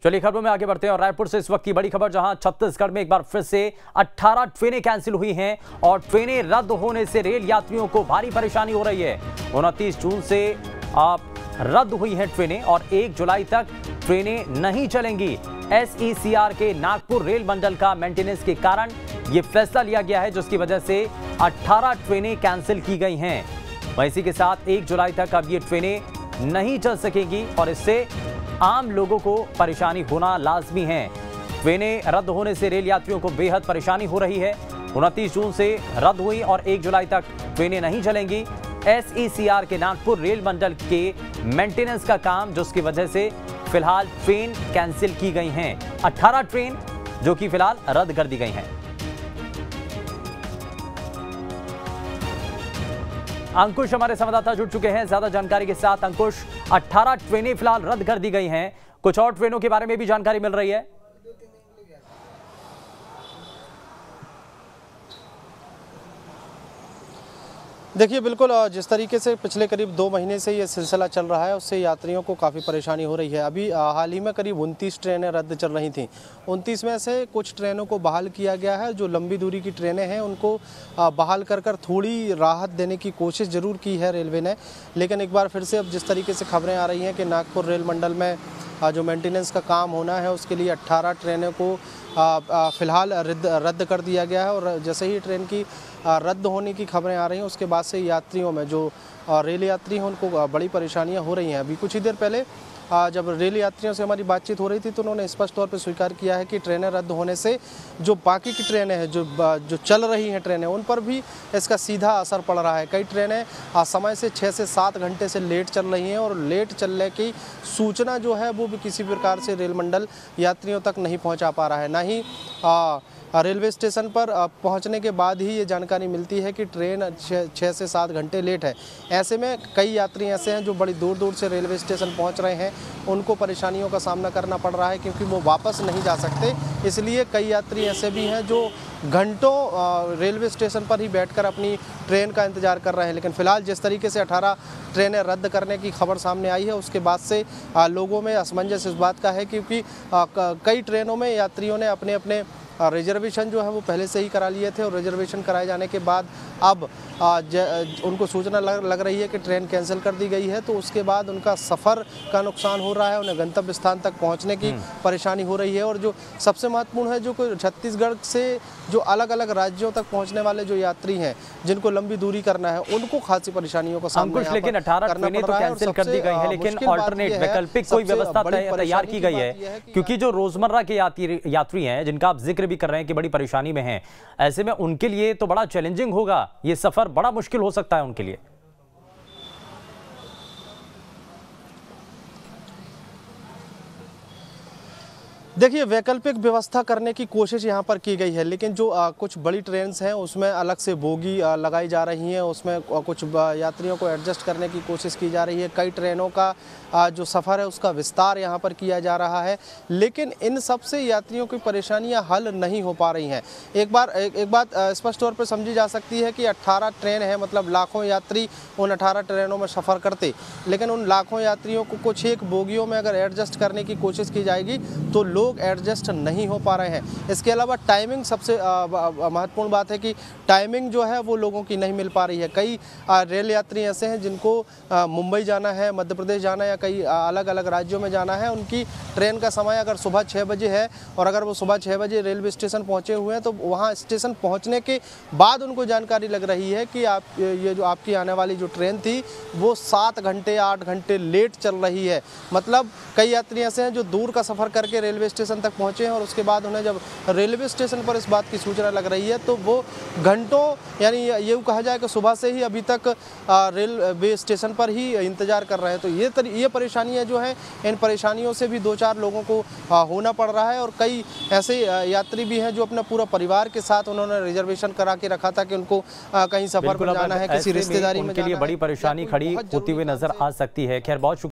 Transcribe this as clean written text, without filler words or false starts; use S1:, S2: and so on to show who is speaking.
S1: चलिए खबरों में आगे बढ़ते हैं और रायपुर से इस वक्त की बड़ी खबर, जहां छत्तीसगढ़ में एक बार फिर से 18 ट्रेनें कैंसिल हुई हैं और ट्रेनें रद्द होने से रेल यात्रियों को भारी परेशानी हो रही है। 29 जून से रद्द हुई हैं ट्रेनें और 1 जुलाई तक ट्रेनें नहीं चलेंगी। SECR के नागपुर रेल मंडल का मेंटेनेंस के कारण यह फैसला लिया गया है, जिसकी वजह से 18 ट्रेनें कैंसिल की गई हैं। वहीं इसी के साथ 1 जुलाई तक अब ये ट्रेनें नहीं चल सकेंगी और इससे आम लोगों को परेशानी होना लाजमी है। ट्रेनें रद्द होने से रेल यात्रियों को बेहद परेशानी हो रही है। 29 जून से रद्द हुई और 1 जुलाई तक ट्रेनें नहीं चलेंगी। SECR के नागपुर रेल मंडल के मेंटेनेंस का काम, जिसकी वजह से फिलहाल ट्रेन कैंसिल की गई हैं। 18 ट्रेन जो कि फिलहाल रद्द कर दी गई हैं। अंकुश हमारे संवाददाता जुड़ चुके हैं ज्यादा जानकारी के साथ। अंकुश, 18 ट्रेनें फिलहाल रद्द कर दी गई हैं, कुछ और ट्रेनों के बारे में भी जानकारी मिल रही है?
S2: देखिए, बिल्कुल जिस तरीके से पिछले करीब 2 महीने से ये सिलसिला चल रहा है, उससे यात्रियों को काफ़ी परेशानी हो रही है। अभी हाल ही में करीब 29 ट्रेनें रद्द चल रही थीं। 29 में से कुछ ट्रेनों को बहाल किया गया है। जो लंबी दूरी की ट्रेनें हैं उनको बहाल कर थोड़ी राहत देने की कोशिश ज़रूर की है रेलवे ने, लेकिन एक बार फिर से अब जिस तरीके से खबरें आ रही हैं कि नागपुर रेल मंडल में जो मेंटेनेंस का काम होना है उसके लिए 18 ट्रेनों को फ़िलहाल रद्द कर दिया गया है। और जैसे ही ट्रेन की रद्द होने की खबरें आ रही हैं, उसके बाद से यात्रियों में जो रेल यात्री हैं उनको बड़ी परेशानियां हो रही हैं। अभी कुछ ही देर पहले जब रेल यात्रियों से हमारी बातचीत हो रही थी तो उन्होंने स्पष्ट तौर पर स्वीकार किया है कि ट्रेनें रद्द होने से जो बाकी की ट्रेनें हैं, जो चल रही हैं ट्रेनें, उन पर भी इसका सीधा असर पड़ रहा है। कई ट्रेनें समय से 6 से 7 घंटे से लेट चल रही हैं और लेट चलने की सूचना जो है वो भी किसी प्रकार से रेल मंडल यात्रियों तक नहीं पहुंचा पा रहा है। ना ही रेलवे स्टेशन पर पहुंचने के बाद ही ये जानकारी मिलती है कि ट्रेन 6 से 7 घंटे लेट है। ऐसे में कई यात्री ऐसे हैं जो बड़ी दूर दूर से रेलवे स्टेशन पहुंच रहे हैं, उनको परेशानियों का सामना करना पड़ रहा है क्योंकि वो वापस नहीं जा सकते। इसलिए कई यात्री ऐसे भी हैं जो घंटों रेलवे स्टेशन पर ही बैठकर अपनी ट्रेन का इंतज़ार कर रहे हैं। लेकिन फ़िलहाल जिस तरीके से 18 ट्रेनें रद्द करने की खबर सामने आई है, उसके बाद से लोगों में असमंजस इस बात का है क्योंकि कई ट्रेनों में यात्रियों ने अपने अपने रिजर्वेशन जो है वो पहले से ही करा लिए थे और रिजर्वेशन कराए जाने के बाद अब उनको सूचना लग रही है कि ट्रेन कैंसिल कर दी गई है, तो उसके बाद उनका सफ़र का नुकसान हो रहा है, उन्हें गंतव्य स्थान तक पहुंचने की परेशानी हो रही है। और जो सबसे महत्वपूर्ण है, जो छत्तीसगढ़ से जो अलग अलग राज्यों तक पहुंचने वाले जो यात्री हैं जिनको लंबी दूरी करना है, उनको खासी परेशानियों का सामना करना पड़ रहा है।
S1: लेकिन 18 ट्रेनें तो कैंसिल कर दी गई है, लेकिन ऑल्टरनेट वैकल्पिक कोई व्यवस्था तैयार की गई है? क्योंकि जो रोजमर्रा के यात्री हैं जिनका आप जिक्र भी कर रहे हैं कि बड़ी परेशानी में हैं, ऐसे में उनके लिए तो बड़ा चैलेंजिंग होगा, ये सफर बड़ा मुश्किल हो सकता है उनके लिए।
S2: देखिए, वैकल्पिक व्यवस्था करने की कोशिश यहाँ पर की गई है, लेकिन जो कुछ बड़ी ट्रेन्स हैं उसमें अलग से बोगी लगाई जा रही हैं, उसमें कुछ यात्रियों को एडजस्ट करने की कोशिश की जा रही है। कई ट्रेनों का जो सफ़र है उसका विस्तार यहाँ पर किया जा रहा है, लेकिन इन सब से यात्रियों की परेशानियाँ हल नहीं हो पा रही हैं। एक बात स्पष्ट तौर पर समझी जा सकती है कि 18 ट्रेन है, मतलब लाखों यात्री उन 18 ट्रेनों में सफ़र करते, लेकिन उन लाखों यात्रियों को कुछ एक बोगियों में अगर एडजस्ट करने की कोशिश की जाएगी तो लोग एडजस्ट नहीं हो पा रहे हैं। इसके अलावा टाइमिंग सबसे महत्वपूर्ण बात है कि टाइमिंग जो है वो लोगों की नहीं मिल पा रही है। कई रेल यात्री ऐसे हैं जिनको मुंबई जाना है, मध्य प्रदेश जाना है या कई अलग अलग राज्यों में जाना है। उनकी ट्रेन का समय अगर सुबह 6 बजे है और अगर वो सुबह 6 बजे रेलवे स्टेशन पहुँचे हुए हैं तो वहाँ स्टेशन पहुँचने के बाद उनको जानकारी लग रही है कि ये जो आपकी आने वाली जो ट्रेन थी वो 7 घंटे 8 घंटे लेट चल रही है। मतलब कई यात्री ऐसे हैं जो दूर का सफ़र करके रेलवे स्टेशन तक पहुंचे हैं और उसके बाद उन्हें जब रेलवे स्टेशन पर इस बात की सूचना लग रही है तो वो घंटों, यानी ये कहा जाए कि सुबह से ही अभी तक रेलवे स्टेशन पर ही इंतज़ार कर रहे हैं। तो ये परेशानियां जो हैं, इन परेशानियों से भी 2-4 लोगों को होना पड़ रहा है। और कई ऐसे यात्री भी हैं जो अपने पूरा परिवार के साथ उन्होंने रिजर्वेशन करा के रखा था कि उनको कहीं सफ़र पर जाना है, किसी रिश्तेदारी में
S1: जाना है, बड़ी परेशानी खड़ी होती हुई नजर आ सकती है। खैर, बहुत